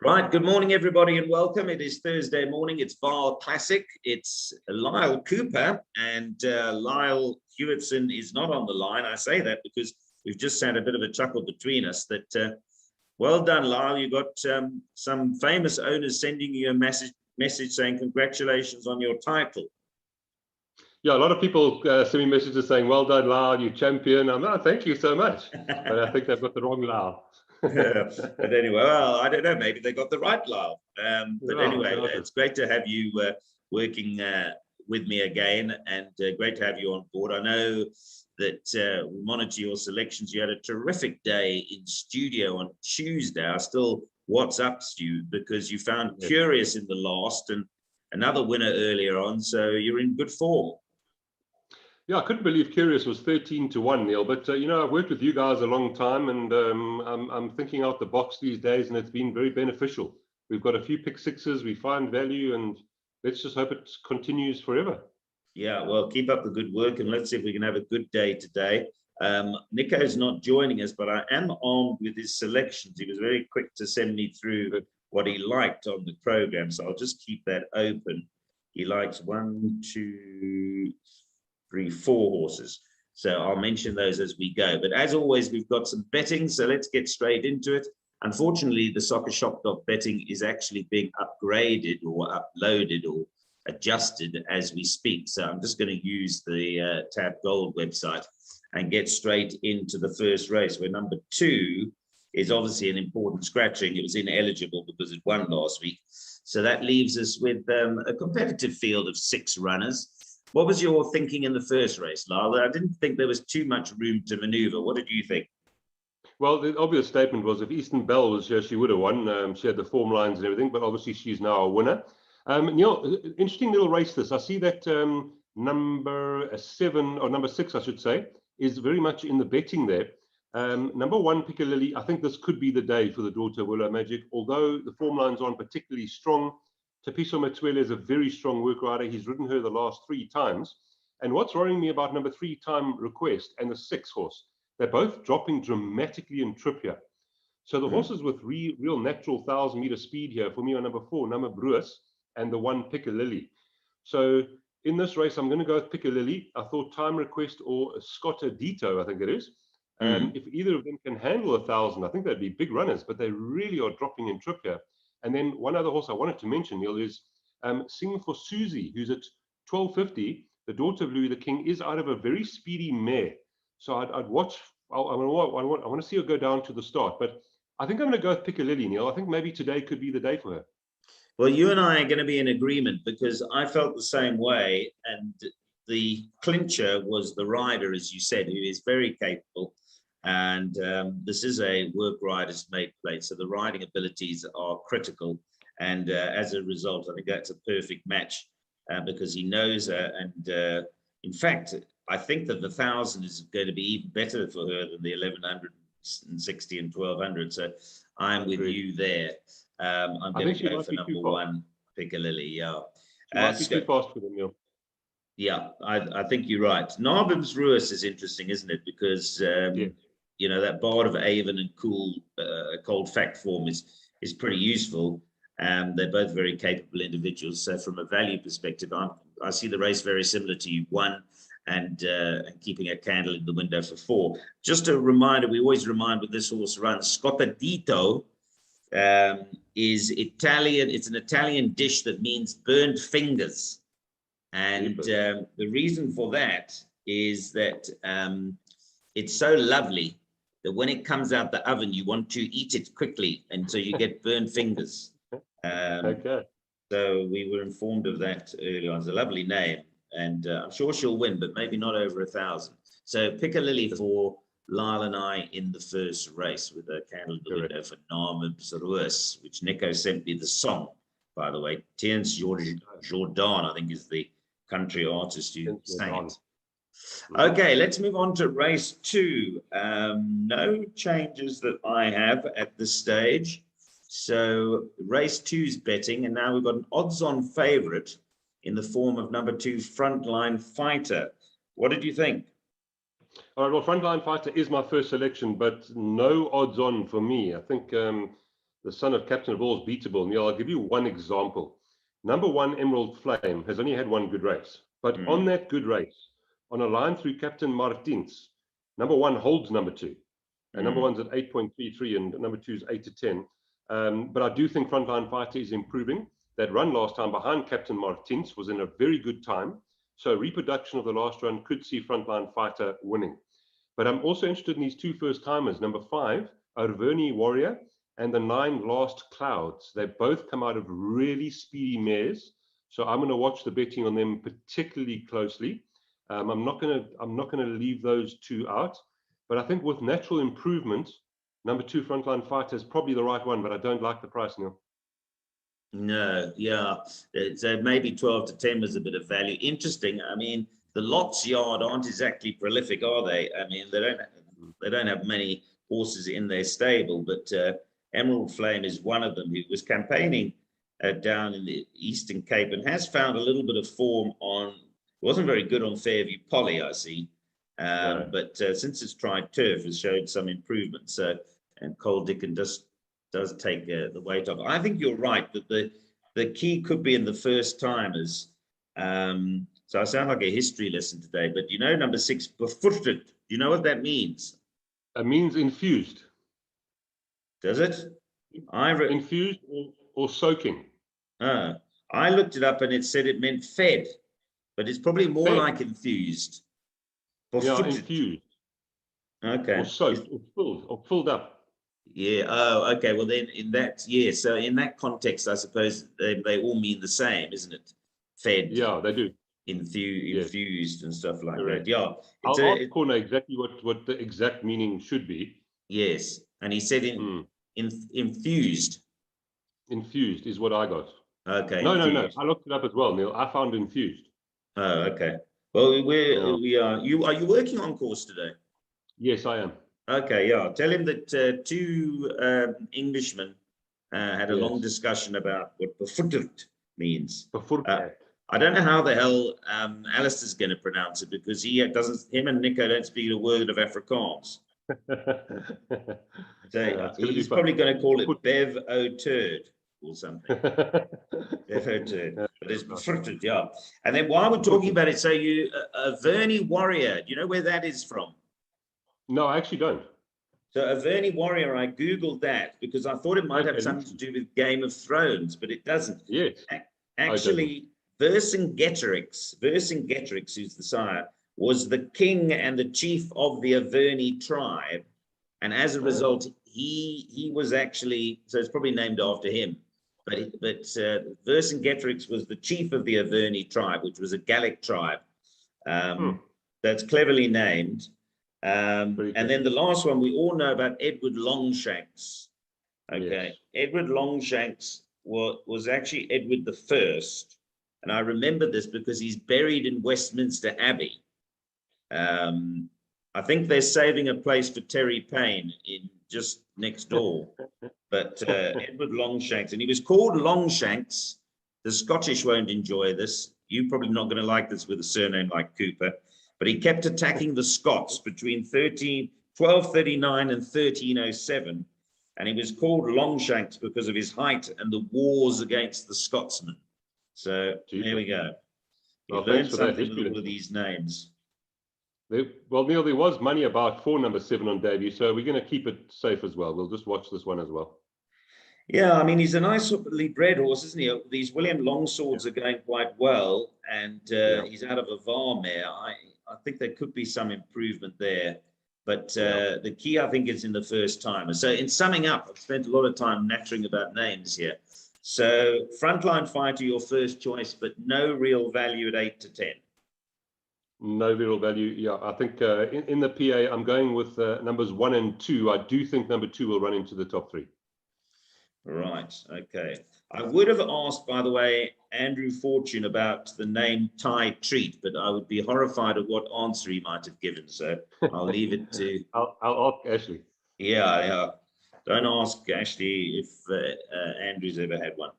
Right, good morning, everybody, and welcome. It is Thursday morning. It's Vaal Classic. It's Lyle Cooper, and Lyle Hewitson is not on the line. I say that because we've just had a bit of a chuckle between us that, well done, Lyle. You got some famous owners sending you a message saying congratulations on your title. Yeah, a lot of people send me messages saying, well done, Lyle, you champion. Thank you so much. But I think they've got the wrong Lyle. But anyway, well, I don't know, maybe they got the right Lyle. But anyway, it's great to have you working with me again, and great to have you on board. I know that we monitor your selections. You had a terrific day in studio on Tuesday. I still WhatsApp you because you found Curious in the last and another winner earlier on, so you're in good form. Yeah, I couldn't believe Curious was 13-1, Neil. But, you know, I've worked with you guys a long time, and I'm thinking out the box these days, and it's been very beneficial. We've got a few pick sixes, we find value, and let's just hope it continues forever. Yeah, well, keep up the good work, and let's see if we can have a good day today. Nico's not joining us, but I am armed with his selections. He was very quick to send me through what he liked on the program, so I'll just keep that open. He likes 1, 2, 3, 4 horses. So I'll mention those as we go. But as always, we've got some betting, so let's get straight into it. Unfortunately, the Soccershop.betting is actually being upgraded or uploaded or adjusted as we speak. So I'm just going to use the Tab Gold website and get straight into the first race, where number 2 is obviously an important scratching. It was ineligible because it won last week. So that leaves us with a competitive field of 6 runners. What was your thinking in the first race, Lyle? I didn't think there was too much room to maneuver. What did you think? Well, the obvious statement was if Eastern Bell was here, she would have won. She had the form lines and everything, but obviously she's now a winner. Neil, interesting little race this. I see that number 7, or number 6, I should say, is very much in the betting there. Number 1, Piccadilly, I think this could be the day for the daughter Willow Magic, although the form lines aren't particularly strong. Tapiso Matuele is a very strong work rider. He's ridden her the last 3 times. And what's worrying me about number 3, Time Request, and the 6 horse, they're both dropping dramatically in trip here. So the horses with real natural 1,000-meter speed here for me are number 4, Number Bruce, and the 1, Piccadilly. So in this race, I'm going to go with Piccadilly. I thought Time Request or Scottadito, I think it is. If either of them can handle 1,000, I think they'd be big runners, but they really are dropping in trip here. And then one other horse I wanted to mention, Neil, is Sing for Susie, who's at 12.50. The daughter of Louis the King is out of a very speedy mare. So I'd watch. I want to see her go down to the start. But I think I'm going to go with Piccadilly, Neil. I think maybe today could be the day for her. Well, you and I are going to be in agreement because I felt the same way. And the clincher was the rider, as you said, who is very capable. And this is a work rider's made plate, so the riding abilities are critical. And as a result, I think that's a perfect match because he knows her. And in fact, I think that the 1,000 is going to be even better for her than the 1,160 and 1,200. So I'm with you there. I'm going to go for number 1, Piccadilly. Yeah, she might be too fast for them, Neil. Yeah, I think you're right. Narbon's Ruis is interesting, isn't it? Because you know, that Bard of Avon and Cold Fact form is pretty useful. They're both very capable individuals. So from a value perspective, I see the race very similar to you. 1 and keeping a candle in the window for 4. Just a reminder, we always remind with this horse runs, Scottadito is Italian. It's an Italian dish that means burned fingers. And the reason for that is that it's so lovely that when it comes out the oven, you want to eat it quickly, and so you get burned fingers. So we were informed of that earlier on. It's a lovely name, and I'm sure she'll win, but maybe not over 1,000. So Piccadilly for Lyle and I in the first race with a candle in the window for Narbon's Ruis, which Nico sent me the song, by the way. Terence Jordan, I think, is the country artist who sang it. Okay, let's move on to race 2. No changes that I have at this stage. So race 2's betting, and now we've got an odds-on favorite in the form of number 2, Frontline Fighter. What did you think? All right, well, Frontline Fighter is my first selection, but no odds-on for me. I think the son of Captain of All's beatable. Neil, I'll give you one example. Number 1, Emerald Flame, has only had one good race. But on that good race, on a line through Captain Martins, number 1 holds number 2. And number 1's at 8.33 and number 2 is 8 to 10. But I do think Frontline Fighter is improving. That run last time behind Captain Martins was in a very good time. So reproduction of the last run could see Frontline Fighter winning. But I'm also interested in these 2 first-timers, number 5, Arverni Warrior, and the 9 Last Clouds. They both come out of really speedy mares. So I'm going to watch the betting on them particularly closely. I'm not going to leave those 2 out. But I think with natural improvement, number 2 Frontline Fighter is probably the right one, but I don't like the price, Neil. No, yeah. So maybe 12 to 10 was a bit of value. Interesting. I mean, the Lots Yard aren't exactly prolific, are they? I mean, they don't have many horses in their stable, but Emerald Flame is one of them. He was campaigning down in the Eastern Cape and has found a little bit of form on. Wasn't very good on Fairview Polly, I see. But since it's tried turf, has showed some improvement. So, and Cole Dickon does take the weight off. I think you're right that the key could be in the first timers. So I sound like a history lesson today, but you know, number 6, Befooted. Do you know what that means? It means infused. Does it? Infused or soaking. I looked it up and it said it meant fed, but it's probably more like infused. Yeah, infused. Okay. Or soaked, or filled up. Yeah. Oh, okay. Well, then in that, yeah. So in that context, I suppose they all mean the same, isn't it? Fed. Yeah, they do. Infused and stuff like Correct. that. Yeah. I'll ask Corner exactly what the exact meaning should be. Yes. And he said infused. Infused is what I got. Okay. No. I looked it up as well, Neil. I found infused. Oh, okay. Well, we are. Are you working on course today? Yes, I am. Okay, yeah. Tell him that 2 Englishmen had a long discussion about what befooted means. I don't know how the hell Alistair's going to pronounce it because him and Nico don't speak a word of Afrikaans. So he's probably going to call it Bev O Turd or something. Bev O Turd. But it's befooted, yeah. And then while we're talking about it, so you, Vernie Warrior, do you know where that is from? No, I actually don't. So Averni Warrior, I Googled that because I thought it might have something to do with Game of Thrones, but it doesn't. Yes. Actually, Vercingetorix, who's the sire, was the king and the chief of the Averni tribe. And as a result, he was actually, so it's probably named after him. But Vercingetorix was the chief of the Averni tribe, which was a Gallic tribe. That's cleverly named. And then the last one, we all know about Edward Longshanks. Okay, yes. Edward Longshanks was actually Edward the First, and I remember this because he's buried in Westminster Abbey. I think they're saving a place for Terry Payne in just next door. But Edward Longshanks, and he was called Longshanks. The Scottish won't enjoy this. You're probably not going to like this with a surname like Cooper. But he kept attacking the Scots between 1239 and 1307. And he was called Longshanks because of his height and the wars against the Scotsmen. So there we go. Well, learned something with all of these names. Well, Neil, there was money about for number 7 on debut, so we're going to keep it safe as well. We'll just watch this one as well. Yeah, I mean, he's a nicely bred horse, isn't he? These William Longswords are going quite well, and he's out of a Vaal mare. I think there could be some improvement there. But the key, I think, is in the first timer. So in summing up, I've spent a lot of time nattering about names here. So Frontline Fighter, your first choice, but no real value at 8 to 10. No real value. Yeah, I think in the PA, I'm going with numbers 1 and 2. I do think number 2 will run into the top 3. Right. Okay. I would have asked, by the way, Andrew Fortune about the name Thai Treat, but I would be horrified at what answer he might have given. So I'll leave it to. I'll ask Ashley. Yeah. Don't ask Ashley if Andrew's ever had one.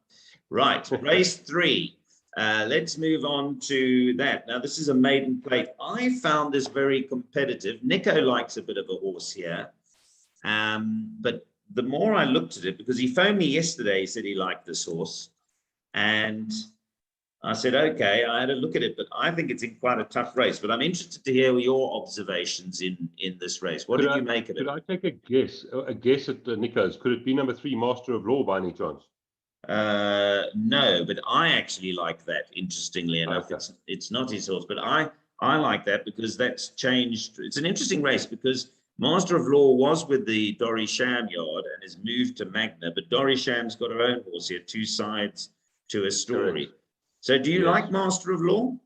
Right. Race 3. Let's move on to that. Now, this is a maiden plate. I found this very competitive. Nico likes a bit of a horse here, but the more I looked at it, because he phoned me yesterday, he said he liked this horse. And I said, okay, I had a look at it, but I think it's in quite a tough race. But I'm interested to hear your observations in this race. What did you make of it? Could I take a guess? A guess at Nico's. Could it be number 3, Master of Law, by any chance? No, but I actually like that. Interestingly enough, Okay. it's not his horse, but I like that because that's changed. It's an interesting race because Master of Law was with the Dory Sham yard and has moved to Magna, but Dory Sham's got her own horse here, 2 sides to a story. Correct. So do you Yes. like Master of Law?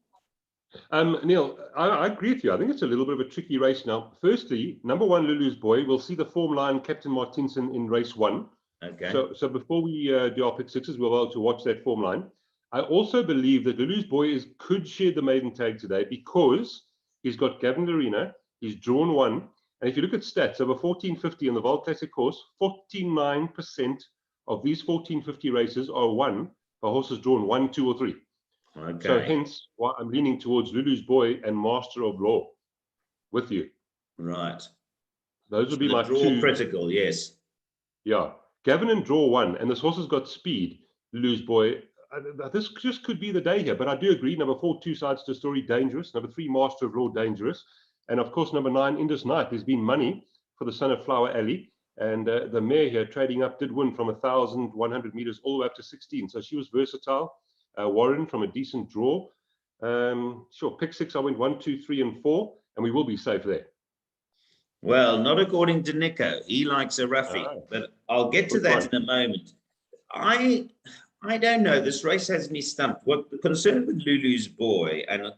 Neil, I agree with you. I think it's a little bit of a tricky race now. Firstly, number 1, Lulu's Boy. We'll see the form line, Captain Martinson, in race 1. Okay. So before we do our pick sixes, we'll be able to watch that form line. I also believe that Lulu's Boy could share the maiden tag today because he's got Gavin Lorena. He's drawn 1. And if you look at stats, over 1450 on the Vaal Classic course, 49% of these 1450 races are won by horses drawn 1, 2, or 3. Okay. So hence why I'm leaning towards Lulu's Boy and Master of Law with you. Right. Those would be my draw 2. Critical, yes. Yeah. Gavin and draw 1, and this horse has got speed. Lulu's Boy. This just could be the day here, but I do agree. Number 4, 2 sides to story, dangerous. Number 3, Master of Law, dangerous. And of course, number 9, Indus Knight. There's been money for the son of Flower Alley. And the mare here trading up did win from 1,100 meters all the way up to 16. So she was versatile. Warren from a decent draw. Sure, pick 6, I went 1, 2, 3, and 4, and we will be safe there. Well, not according to Nico. He likes a roughie, but I'll get to that in a moment. I don't know. This race has me stumped. What the concern with Lulu's Boy, and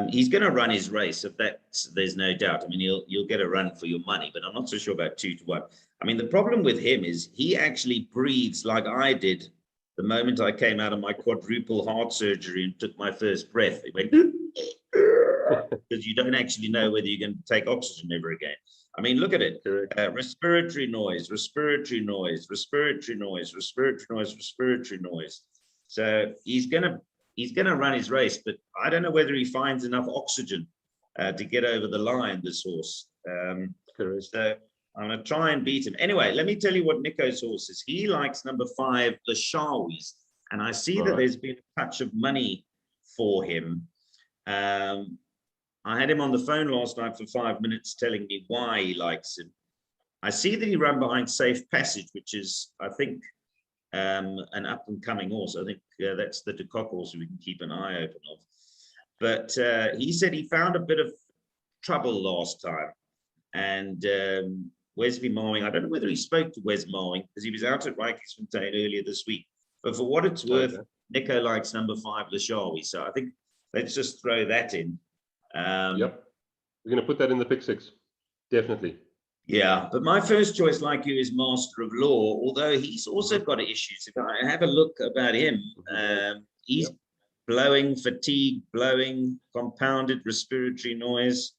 he's going to run his race. If that's, there's no doubt. I mean, you'll get a run for your money, but I'm not so sure about 2 to 1. I mean, the problem with him is he actually breathes like I did the moment I came out of my quadruple heart surgery and took my first breath. It went because you don't actually know whether you're going to take oxygen ever again. I mean, look at it. Respiratory noise, respiratory noise, respiratory noise, respiratory noise, respiratory noise. So he's gonna run his race, but I don't know whether he finds enough oxygen to get over the line, this horse. So I'm going to try and beat him. Anyway, let me tell you what Nico's horse is. He likes number 5, the Shawis. And I see that there's been a touch of money for him. I had him on the phone last night for 5 minutes telling me why he likes him. I see that he ran behind Safe Passage, which is, I think, an up-and-coming horse. I think that's the de Kock horse we can keep an eye open of. But he said he found a bit of trouble last time. And Wesley Mowing, I don't know whether he spoke to Wes Mowing because he was out at Rykingsfontein earlier this week. But for what it's worth, Nico likes number 5, Lashawi. So I think let's just throw that in. Yep. We're going to put that in the pick 6. Definitely. Yeah, but my first choice, like you, is Master of Law, although he's also got issues. If I have a look about him, he's blowing, fatigue, blowing, compounded respiratory noise.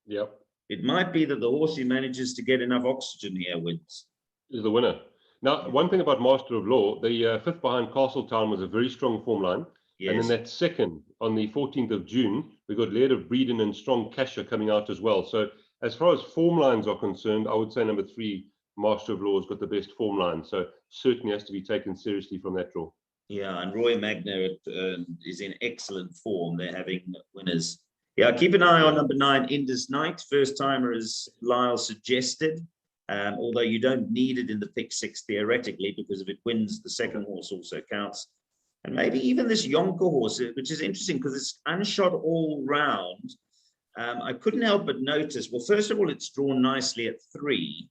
Yep. It might be that the horse he manages to get enough oxygen here wins. Is the winner. Now, one thing about Master of Law, the 5th behind Castletown was a very strong form line. Yes. And then that second, on the 14th of June, we got Laird of Breeden and Strong Casher coming out as well. So as far as form lines are concerned, I would say number 3, Master of Law, has got the best form line. So certainly has to be taken seriously from that draw. Yeah, and Roy Magna is in excellent form. They're having winners. Yeah, keep an eye on number 9, Indus Knight. First timer, as Lyle suggested. Although you don't need it in the pick 6 theoretically, because if it wins, the second horse also counts. And maybe even this Yonker horse, which is interesting because it's unshot all round. I couldn't help but notice, well, first of all, it's drawn nicely at 3,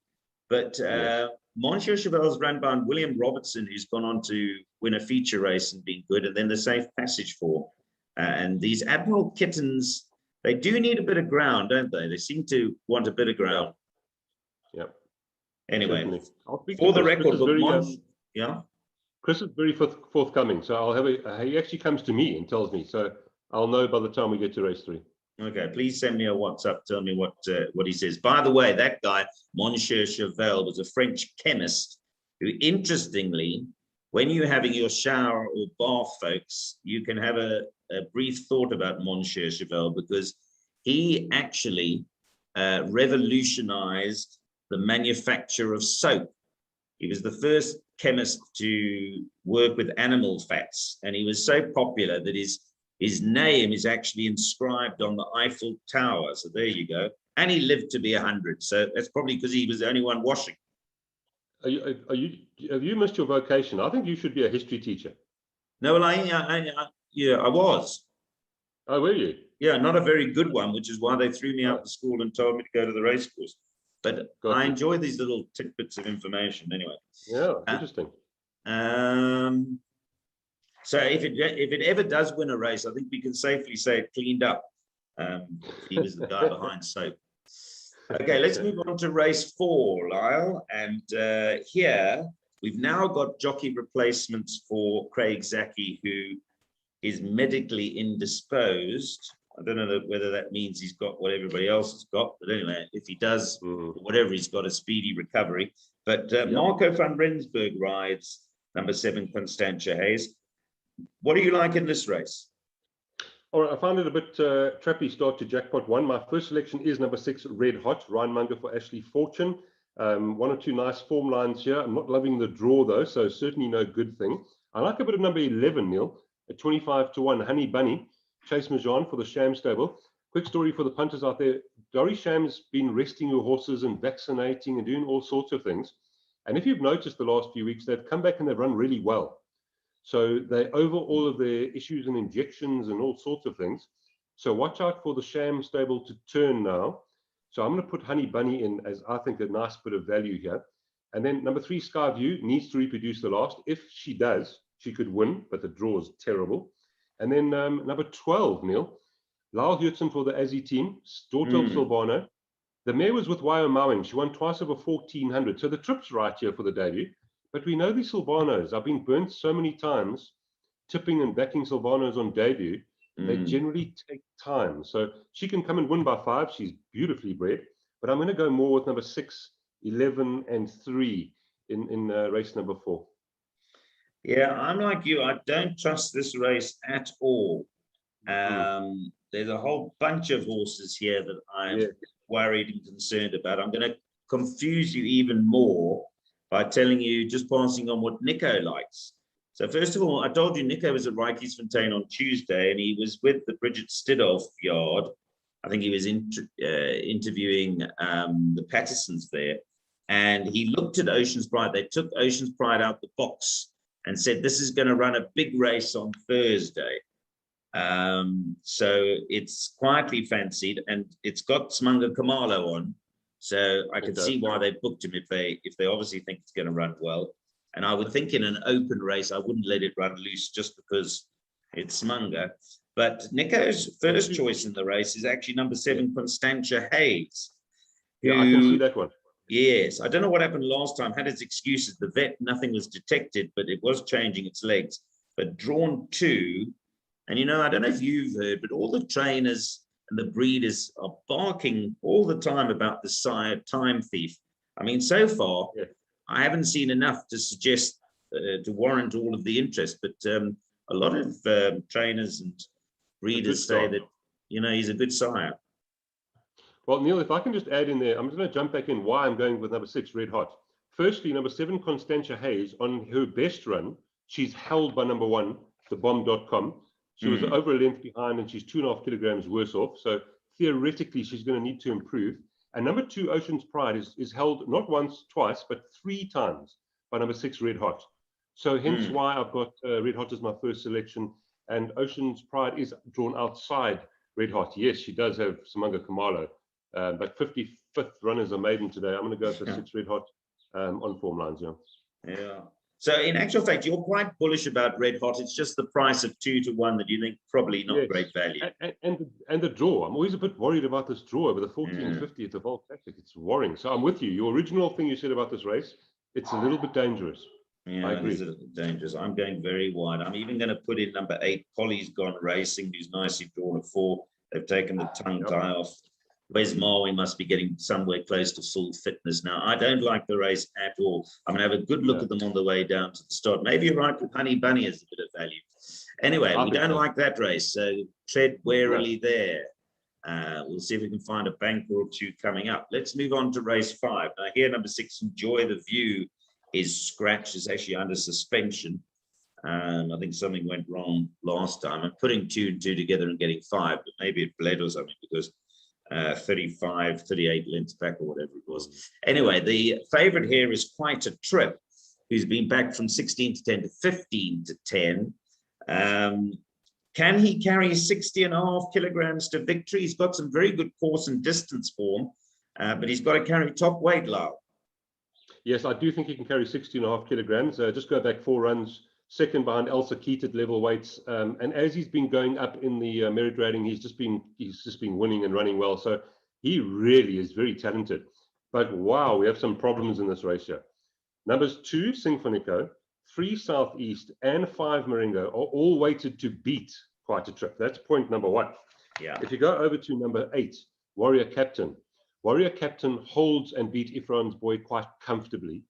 but Monsieur Cheval's run by William Robertson, who's gone on to win a feature race and been good, and then the Safe Passage 4. And these Admiral Kittens, they do need a bit of ground, don't they? They seem to want a bit of ground. Yep. Anyway, for the record, Chris is very forthcoming, so I'll have he actually comes to me and tells me, so I'll know by the time we get to race 3. Okay, please send me a WhatsApp. Tell me what he says. By the way, that guy, Monsieur Cheval, was a French chemist who, interestingly, when you're having your shower or bath, folks, you can have a brief thought about Monsieur Cheval because he actually revolutionized the manufacture of soap He was the first chemist to work with animal fats, and he was so popular that his name is actually inscribed on the Eiffel Tower. So there you go. And he lived to be 100. So that's probably because he was the only one washing. Have you missed your vocation? I think you should be a history teacher. No, well, yeah, I was. Oh, were you? Yeah, not a very good one, which is why they threw me out of school and told me to go to the race course. But I enjoy these little tidbits of information anyway. Yeah, interesting. So if it ever does win a race, I think we can safely say it cleaned up. He was the guy behind soap. Okay, let's move on to race 4, Lyle. And here we've now got jockey replacements for Craig Zaki, who is medically indisposed. I don't know whether that means he's got what everybody else has got, but anyway, if he does, whatever, he's got a speedy recovery. But Marco van Rensburg rides number 7, Constantia Hayes. What do you like in this race? All right, I found it a bit trappy start to jackpot 1. My first selection is number 6, Red Hot, Ryan Munger for Ashley Fortune. 1 or 2 nice form lines here. I'm not loving the draw though, so certainly no good thing. I like a bit of number 11, Neil, at 25 to 1, Honey Bunny, Chase Majan for the Sham stable. Quick story for the punters out there. Dory Sham's been resting her horses and vaccinating and doing all sorts of things. And if you've noticed the last few weeks, they've come back and they've run really well. So they over all of their issues and injections and all sorts of things. So watch out for the Sham stable to turn now. So I'm going to put Honey Bunny in as I think a nice bit of value here. And then number 3, Skyview, needs to reproduce the last. If she does, she could win, but the draw is terrible. And then number 12, Neil, Lyle Hurtson for the Aussie team, daughter of Silvano. The mare was with Wyoming. She won twice over 1,400. So the trip's right here for the debut. But we know these Silvanos. I've been burnt so many times tipping and backing Silvanos on debut. They generally take time. So she can come and win by 5. She's beautifully bred. But I'm going to go more with number 6, 11, and 3 in race number 4. Yeah, I'm like you. I don't trust this race at all. There's a whole bunch of horses here that I'm worried and concerned about. I'm going to confuse you even more by telling you, just passing on what Nico likes. So first of all, I told you Nico was at Rykiesfontein on Tuesday, and he was with the Bridget Stidolf yard. I think he was interviewing the Pattersons there, and he looked at Ocean's Pride. They took Ocean's Pride out the box and said, this is going to run a big race on Thursday. So it's quietly fancied, and it's got Smunga Kamalo on. So I can see why they booked him if they obviously think it's going to run well. And I would think in an open race, I wouldn't let it run loose just because it's Smunga. But Nico's first choice in the race is actually number 7, Constantia Hayes. Yeah, I can see that one. Yes, I don't know what happened last time. Had its excuses. The vet, nothing was detected, but it was changing its legs. But drawn 2, and I don't know if you've heard, but all the trainers and the breeders are barking all the time about the sire time thief. I mean, so far, I haven't seen enough to suggest to warrant all of the interest, but a lot of trainers and breeders say that, he's a good sire. Well, Neil, if I can just add in there, I'm just going to jump back in why I'm going with number 6, Red Hot. Firstly, number 7, Constantia Hayes, on her best run, she's held by number 1, thebomb.com. She was over a length behind, and she's 2.5 kilograms worse off. So theoretically, she's going to need to improve. And number 2, Ocean's Pride, is held not once, twice, but 3 times by number 6, Red Hot. So hence why I've got Red Hot as my first selection. And Ocean's Pride is drawn outside Red Hot. Yes, she does have Smunga Kamalo. But 55th runners are maiden today. I'm going to go for 6, Red Hot on form lines. Yeah. So in actual fact, you're quite bullish about Red Hot. It's just the price of 2 to 1 that you think probably not great value. And the draw. I'm always a bit worried about this draw over the 1450 at the Vaal Classic. It's worrying. So I'm with you. Your original thing you said about this race, it's a little bit dangerous. Yeah, I agree. It is a little dangerous. I'm going very wide. I'm even going to put in number 8, Polly's Gone Racing, who's nicely drawn a 4. They've taken the tongue tie off. Wes Marwing must be getting somewhere close to full fitness now. I don't like the race at all. I'm going to have a good look at them on the way down to the start. Maybe you're right with Honey Bunny as a bit of value. Anyway, we don't like that race, so tread warily there. We'll see if we can find a banker or 2 coming up. Let's move on to race 5. Now here, number 6, Enjoy the View, is scratched. It's actually under suspension. I think something went wrong last time. I'm putting 2 and 2 together and getting 5, but maybe it bled or something because 35, 38 lengths back or whatever it was. Anyway, the favorite here is Quite a Trip, who's been back from 16 to 10 to 15 to 10. Can he carry 60.5 kilograms to victory? He's got some very good course and distance form, but he's got to carry top weight, Lyle. Yes, I do think he can carry 60.5 kilograms. Just go back 4 runs, second behind Elsa Keat at level weights. And as he's been going up in the merit rating, he's just been winning and running well. So he really is very talented. But wow, we have some problems in this race here. Numbers 2, Sinfonico, 3 Southeast, and 5 Marengo are all weighted to beat Quite a Trip. That's point number 1. Yeah. If you go over to number 8, Warrior Captain. Warrior Captain holds and beat Ifran's Boy quite comfortably.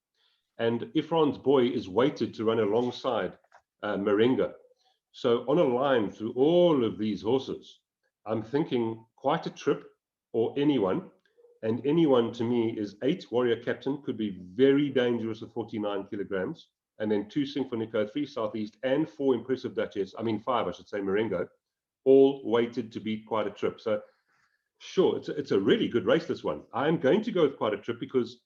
And Ifran's Boy is weighted to run alongside Marengo. So on a line through all of these horses, I'm thinking Quite a Trip or anyone. And anyone to me is 8 Warrior Captain, could be very dangerous at 49 kilograms. And then 2 Sinfonico, 3 Southeast, and 4 Impressive Duchess, 5, I should say, Marengo, all weighted to beat Quite a Trip. So sure, it's a really good race, this one. I'm going to go with Quite a Trip because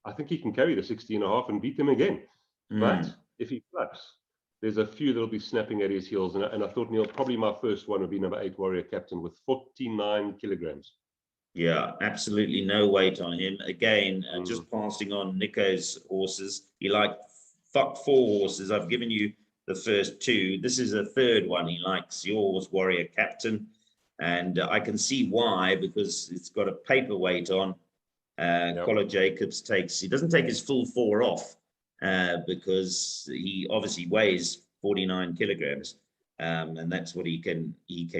I think he can carry the 60.5 and beat them again. But if he flaps, there's a few that'll be snapping at his heels. And I thought, Neil, probably my first one would be number 8 Warrior Captain with 49 kilograms. Yeah, absolutely no weight on him. Again, just passing on Nico's horses. He liked 4 horses. I've given you the first 2. This is a third one. He likes yours, Warrior Captain. And I can see why, because it's got a paperweight on. Collar Jacobs doesn't take his full 4 off because he obviously weighs 49 kilograms. And that's what he can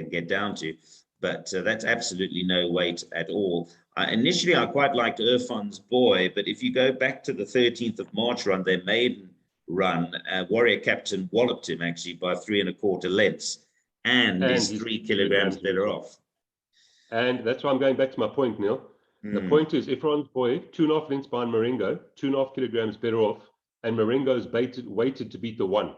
get down to. But that's absolutely no weight at all. Initially, I quite liked Irfan's Boy, but if you go back to the 13th of March run, their maiden run, Warrior Captain walloped him actually by 3 1/4 lengths, and he's 3 kilograms better off. And that's why I'm going back to my point, Neil. The point is, Ifran's Boy, 2.5 lengths behind Marengo, 2.5 kilograms better off, and Marengo's weighted to beat the 1.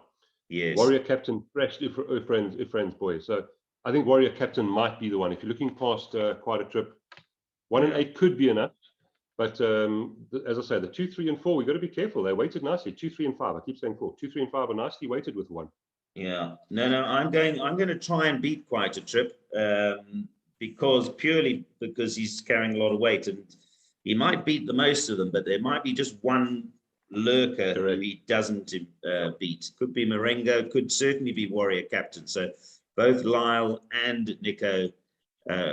Yes. Warrior Captain thrashed Ifran's Boy. So I think Warrior Captain might be the one. If you're looking past Quite a Trip, 1 and 8 could be enough. But as I say, the 2, 3, and 4, we've got to be careful. They're weighted nicely. 2, 3, and 5. I keep saying 4. 2, 3, and 5 are nicely weighted with 1. Yeah. No. I'm going to try and beat Quite a Trip purely because he's carrying a lot of weight, and he might beat the most of them, but there might be just one lurker who he doesn't beat. Could be Marengo, could certainly be Warrior Captain. So both Lyle and Nico,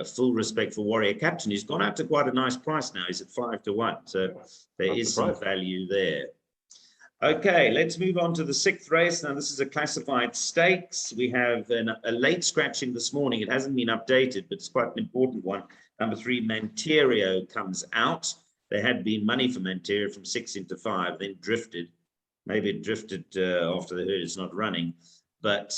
full respect for Warrior Captain. He's gone out to quite a nice price now. He's at 5 to 1. So there is some value there. Okay, let's move on to the 6th race. Now, this is a classified stakes. We have a late scratching this morning. It hasn't been updated, but it's quite an important one. Number 3, Manterio comes out. There had been money for Manterio from 6 into 5, then drifted. Maybe it drifted after they heard it's not running. But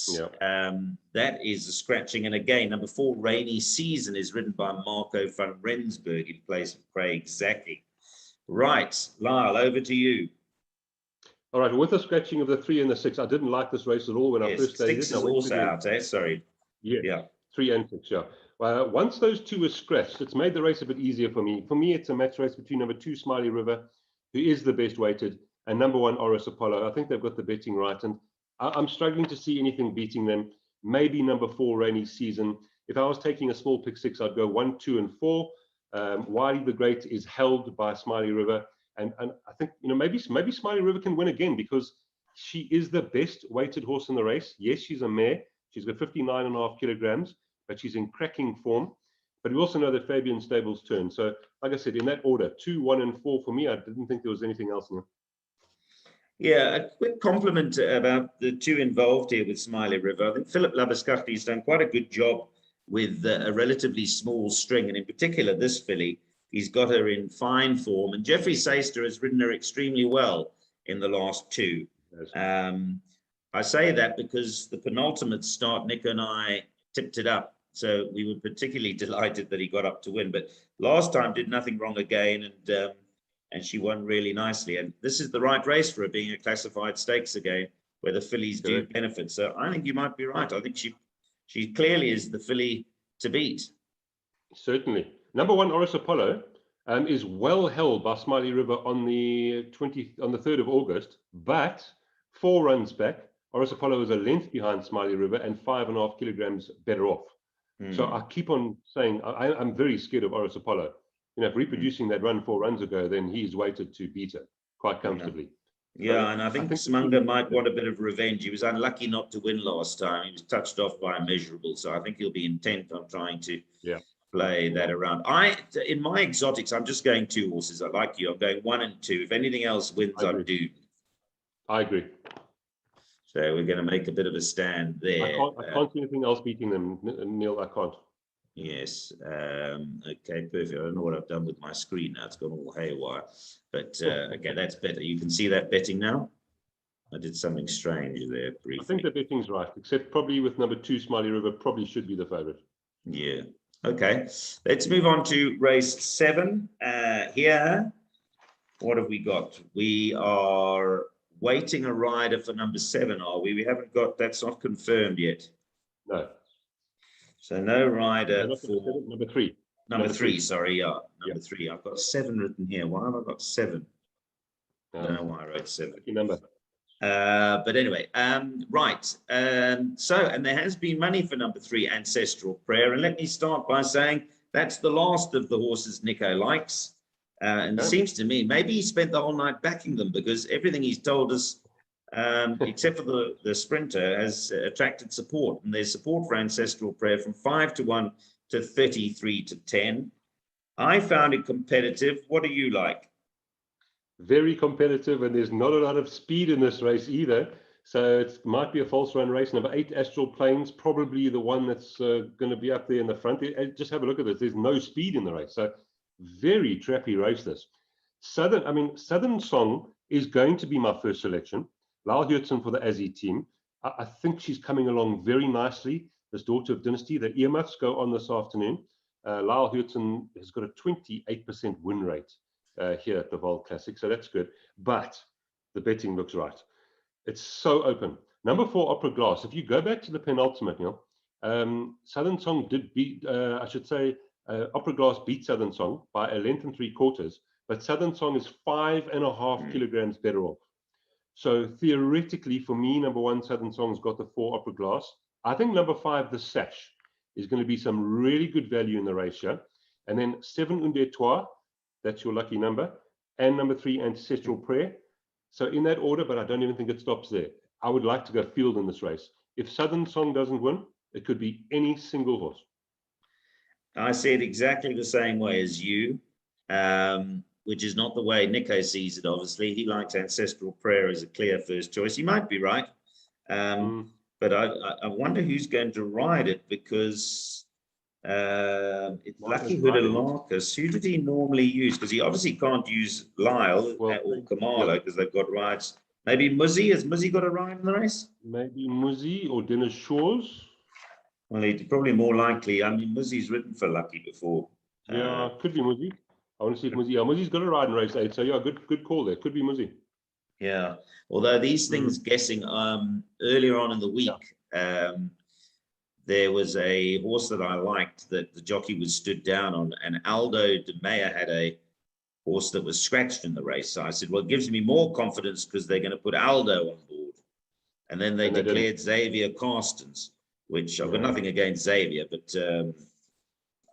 that is a scratching. And again, number 4, Rainy Season, is ridden by Marco van Rensburg in place of Craig Zaki. Right, Lyle, over to you. All right, with the scratching of the 3 and the 6, I didn't like this race at all when I first started. 6 is also out, Sorry. Yeah. 3 and 6, once those 2 were scratched, it's made the race a bit easier for me. For me, it's a match race between number 2, Smiley River, who is the best weighted, and number 1, Oris Apollo. I think they've got the betting right, and I'm struggling to see anything beating them. Maybe number 4, Rainy Season. If I was taking a small pick 6, I'd go 1, 2, and 4. Wiley the Great is held by Smiley River. And I think, maybe Smiley River can win again because she is the best weighted horse in the race. Yes, she's a mare. She's got 59.5 kilograms, but she's in cracking form. But we also know that Fabian Stable's turn. So, like I said, in that order, 2, 1, and 4 for me. I didn't think there was anything else in it. Yeah, a quick compliment about the 2 involved here with Smiley River. I think Philip Labuschagne has done quite a good job with a relatively small string, and in particular this filly. He's got her in fine form, and Jeffrey Saister has ridden her extremely well in the last 2. I say that because the penultimate start, Nico and I tipped it up, so we were particularly delighted that he got up to win. But last time did nothing wrong again, and and she won really nicely. And this is the right race for her, being a classified stakes again, where the fillies do benefit. So I think you might be right. I think she clearly is the filly to beat. Certainly. Number 1, Oris Apollo, is well held by Smiley River on the 3rd of August, but 4 runs back. Oris Apollo is a length behind Smiley River and 5.5 kilograms better off. So I keep on saying I'm very scared of Oris Apollo. You know, if reproducing that run 4 runs ago, then he's waited to beat her quite comfortably. Yeah, and I think Smunga might want a bit of revenge. He was unlucky not to win last time. He was touched off by Immeasurable, so I think he'll be intent on trying to play that around. In my exotics, I'm just going 2 horses. I like you. I'm going 1 and 2. If anything else wins, I'm doomed. I agree. So we're going to make a bit of a stand there. I can't see anything else beating them, Neil. I can't. Yes. Okay, perfect. I don't know what I've done with my screen now. It's gone all haywire. But okay, that's better. You can see that betting now. I did something strange there briefly. I think the betting's right, except probably with number 2, Smiley River, probably should be the favourite. Yeah. Okay. Let's move on to race 7. Here, what have we got? We are waiting a rider for number 7, are we? We haven't got, that's not confirmed yet. No. So no rider for number 3. Number 3, sorry, yeah. Number 3. I've got 7 written here. Why have I got 7? I don't know why I wrote 7. Number. But anyway, right. And there has been money for number 3, Ancestral Prayer. And let me start by saying that's the last of the horses Nico likes. And it seems to me maybe he spent the whole night backing them, because everything he's told us, except for the sprinter, has attracted support. And there's support for Ancestral Prayer from 5 to 1 to 33 to 10. I found it competitive. What do you like? Very competitive, and there's not a lot of speed in this race either. So it might be a false run race. Number 8, Astral Plains, probably the one that's going to be up there in the front. Just have a look at this. There's no speed in the race. So very trappy race this. Southern Song is going to be my first selection. Lyle Cooper for the Aussie team. I think she's coming along very nicely. This daughter of Dynasty. The earmuffs go on this afternoon. Lyle Cooper has got a 28% win rate here at the Vaal Classic, so that's good. But the betting looks right. It's so open. Number 4, Opera Glass. If you go back to the penultimate, Neil, Southern Song did beat, Opera Glass beat Southern Song by a length and 3/4, but Southern Song is 5.5 kilograms better off. So theoretically, for me, number 1, Southern Song's got the 4, Opera Glass. I think number 5, the Sash, is going to be some really good value in the race here. And then 7, Un Trois, that's your lucky number, and number 3, Ancestral Prayer. So in that order, but I don't even think it stops there. I would like to go field in this race. If Southern Song doesn't win, it could be any single horse. I see it exactly the same way as you, which is not the way Nico sees it, obviously. He likes Ancestral Prayer as a clear first choice. He might be right. But I wonder who's going to ride it, because it's Lucky Hudalarcus. Who did he normally use? Because he obviously can't use Lyle or Kamala, because they've got rides. Maybe Muzzy. Has Muzzy got a ride in the race? Maybe Muzzy or Dennis Shaw's. Well, he's probably more likely. I mean, Muzzy's ridden for Lucky before. Yeah, could be Muzzy. I want to see if Muzzy. Yeah, Muzzy's got a ride in race 8. So yeah, good call there. Could be Muzzy. Yeah. Although these things guessing earlier on in the week, there was a horse that I liked that the jockey was stood down on, and Aldo de Meyer had a horse that was scratched in the race. So I said, well, it gives me more confidence because they're going to put Aldo on board. And then they declared Xavier Carstens, which I've got nothing against Xavier, but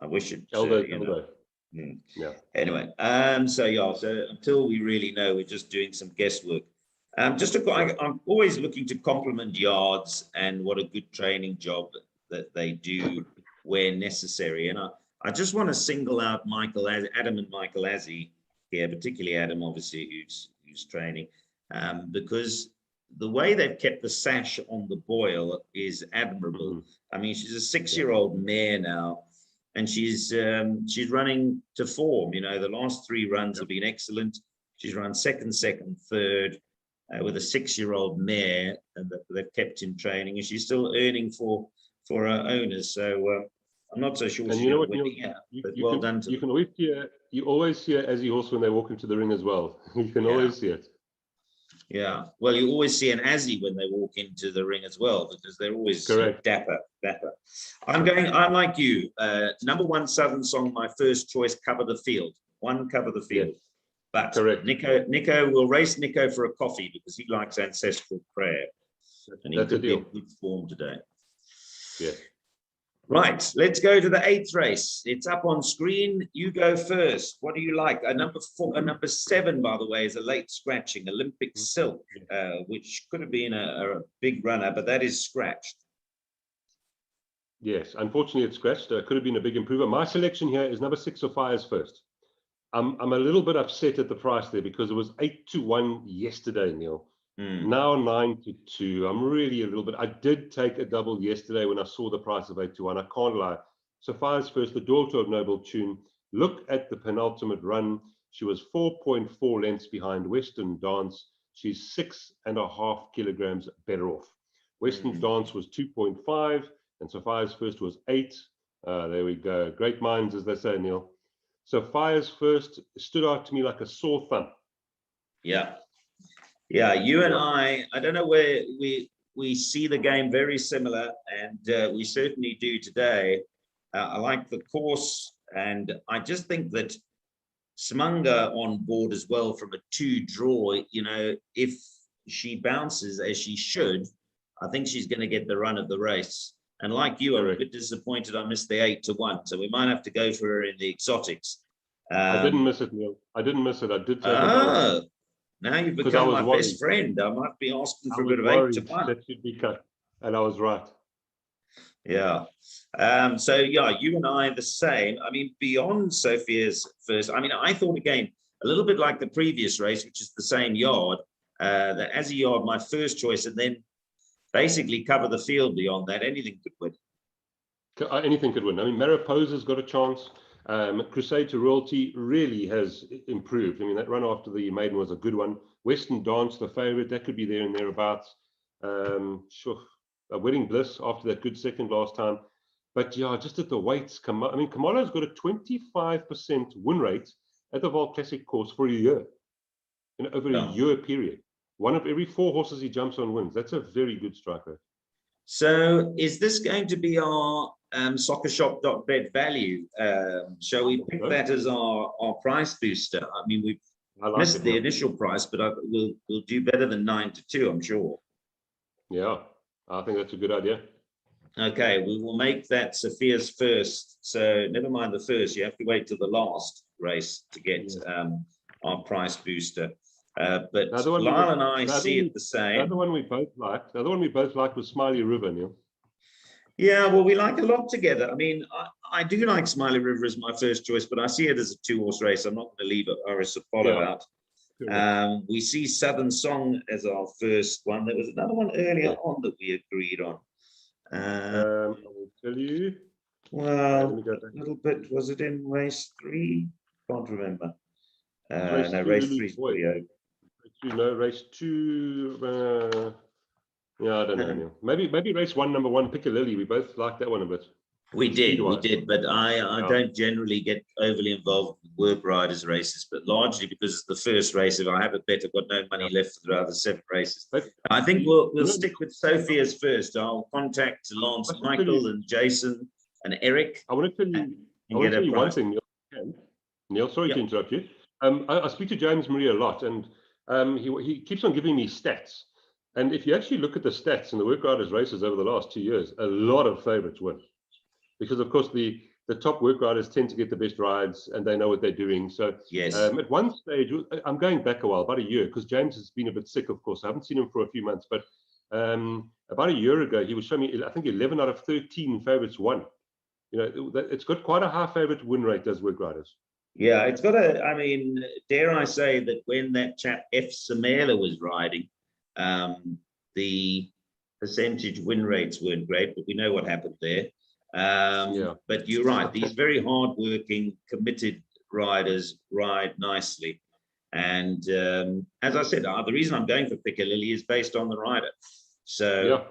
I wish it. Aldo. Yeah. Anyway, so until we really know, we're just doing some guesswork. I'm always looking to compliment Yards and what a good training job that they do where necessary. And I just want to single out Adam and Michael Azzi here, particularly Adam, obviously, who's training, because the way they've kept the sash on the boil is admirable. I mean, she's a 6-year-old mare now, and she's running to form. You know, the last 3 runs have been excellent. She's run second, third with a 6-year-old mare that they've kept in training, and she's still earning for her owners. So I'm not so sure And she's you know going what, to Neil, win. Yeah, but you well can done to them. you always hear Azzy Horse when they walk into the ring as well. You can always see it. Yeah, well, you always see an Azzy when they walk into the ring as well, because they're always Correct. dapper. I'm like you. Number one Southern Song, my first choice, Cover the Field. One, Cover the Field. Yes. But Correct. Nico will race Nico for a coffee because he likes Ancestral Prayer. And he could be in good form today. Yes. Right, let's go to the 8th race. It's up on screen. You go first. What do you like? Number 7, by the way, is a late scratching, Olympic Silk, which could have been a big runner, but that is scratched. Yes, unfortunately, it's scratched. Could have been a big improver. My selection here is number 6, Sophia's First. I'm a little bit upset at the price there because it was 8-1 yesterday, Neil. Now 9-2. I'm really a little bit. I did take a double yesterday when I saw the price of 8-1. I can't lie. Sophia's First, the daughter of Noble Tune. Look at the penultimate run. She was 4.4 lengths behind Western Dance. She's 6.5 kilograms better off. Western Dance was 2.5, and Sophia's First was 8. There we go. Great minds, as they say, Neil. Sophia's First stood out to me like a sore thumb. Yeah, you and I don't know where we see the game very similar, and we certainly do today. I like the course, and I just think that Smunga on board as well from a 2 draw, you know, if she bounces as she should, I think she's going to get the run of the race. And like you, I'm a bit disappointed I missed the 8-1, so we might have to go for her in the exotics. I didn't miss it, Neil. I didn't miss it. I did take it. Now you've become my best friend. I might be asking for a bit of 8-1. That should be cut, and I was right. Yeah. So yeah, you and I are the same. I mean, beyond Sophia's First, I mean, I thought again a little bit like the previous race, which is the same yard. The Azzy yard, my first choice, and then basically Cover the Field beyond that. Anything could win. Anything could win. I mean, Mariposa's got a chance. Crusade to Royalty really has improved. I mean, that run after the maiden was a good one. Western Dance, the favorite, that could be there and thereabouts. Wedding Bliss after that good second last time. But yeah, just at the weights, I mean, Kamala's got a 25% win rate at the Vaal Classic course for a year, over a year period. 1 of every 4 horses he jumps on wins. That's a very good strike rate. So is this going to be our Soccershop.Bet value? Shall we pick that as our price booster? I mean, we've missed the initial price, but we'll do better than 9-2, I'm sure. Yeah, I think that's a good idea. Okay, we will make that Sophia's First. So never mind the first, you have to wait till the last race to get our price booster. But Lyle and I see it the same. The other one we both liked was Smiley River, Neil. Yeah, well, we like a lot together. I mean, I do like Smiley River as my first choice, but I see it as a 2-horse race. I'm not going to leave Iris Apollo out. We see Southern Song as our first one. There was another one earlier on that we agreed on. I will tell you. Well, a little bit. Was it in race 3? Can't remember. No, race 3 is pretty open. No, race 2. Yeah, I don't know, Neil. Maybe race 1, number 1, Piccadilly. We both liked that one a bit. We did, but I don't generally get overly involved with work riders races, but largely because it's the first race. If I have a bet, I've got no money left for the other 7 races. But I think we'll stick with Sophia's First. I'll contact Lance, Michael, and Jason, and Eric. I want to tell you one thing, Neil. Neil, sorry to interrupt you. I speak to James Marie a lot, and he keeps on giving me stats. And if you actually look at the stats in the work riders races over the last 2 years, a lot of favorites win. Because, of course, the top work riders tend to get the best rides and they know what they're doing. So at one stage, I'm going back a while, about a year, because James has been a bit sick, of course. I haven't seen him for a few months. But about a year ago, he was showing me, I think, 11 out of 13 favorites won. It's got quite a high favorite win rate, does work riders. Yeah, it's got I mean, dare I say that when that chap F. Samela was riding, the percentage win rates weren't great, but we know what happened there. But you're right, these very hard-working, committed riders ride nicely. And as I said, the reason I'm going for Piccadilly is based on the rider. So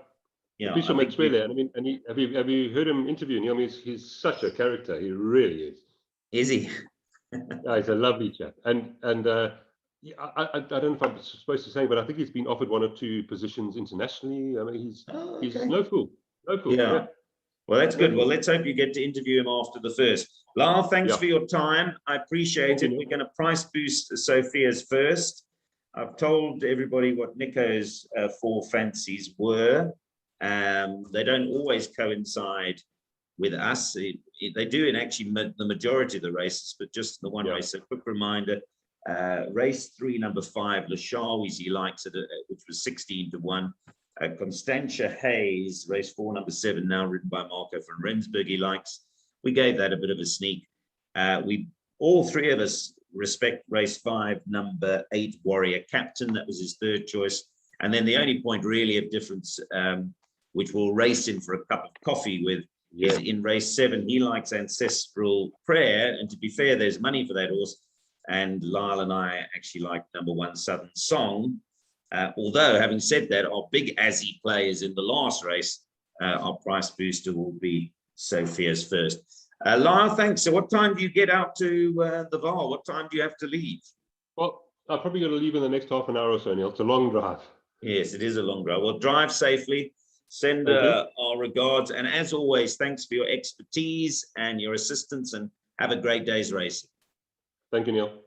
Yeah, Official Maxwell, and I mean, and have you heard him interviewing? I mean, he's such a character. He really is. is he? Yeah, he's a lovely chap, and yeah, I don't know if I'm supposed to say, but I think he's been offered 1 or 2 positions internationally. I mean, he's Okay. no fool, no fool. Yeah. Yeah. Well, that's good. No Well, fool. let's hope you get to interview him after the first. Lyle, thanks Yeah. for your time. I appreciate it. We're going to price boost Sophia's first. I've told everybody what Nico's 4 fancies were. They don't always coincide with us. They do in actually the majority of the races, but just the one race. A quick reminder, race 3, number 5, Lashawi's he likes it, which was 16 to 1. Constantia Hayes, race 4, number 7, now ridden by Marco van Rensburg, he likes. We gave that a bit of a sneak. We all 3 of us respect race 5, number 8, Warrior Captain. That was his 3rd choice. And then the only point really of difference, which we'll race in for a cup of coffee with, is in race 7. He likes Ancestral Prayer. And to be fair, there's money for that horse. And Lyle and I actually like number 1, Southern Song. Although, having said that, our big Azzy players in the last race, our price booster will be Sophia's first. Lyle, thanks. So what time do you get out to the Vaal? What time do you have to leave? Well, I'm probably going to leave in the next half an hour or so, Neil. It's a long drive. Yes, it is a long drive. Well, drive safely. Send our regards. And as always, thanks for your expertise and your assistance, and have a great day's racing. Thank you, Neil.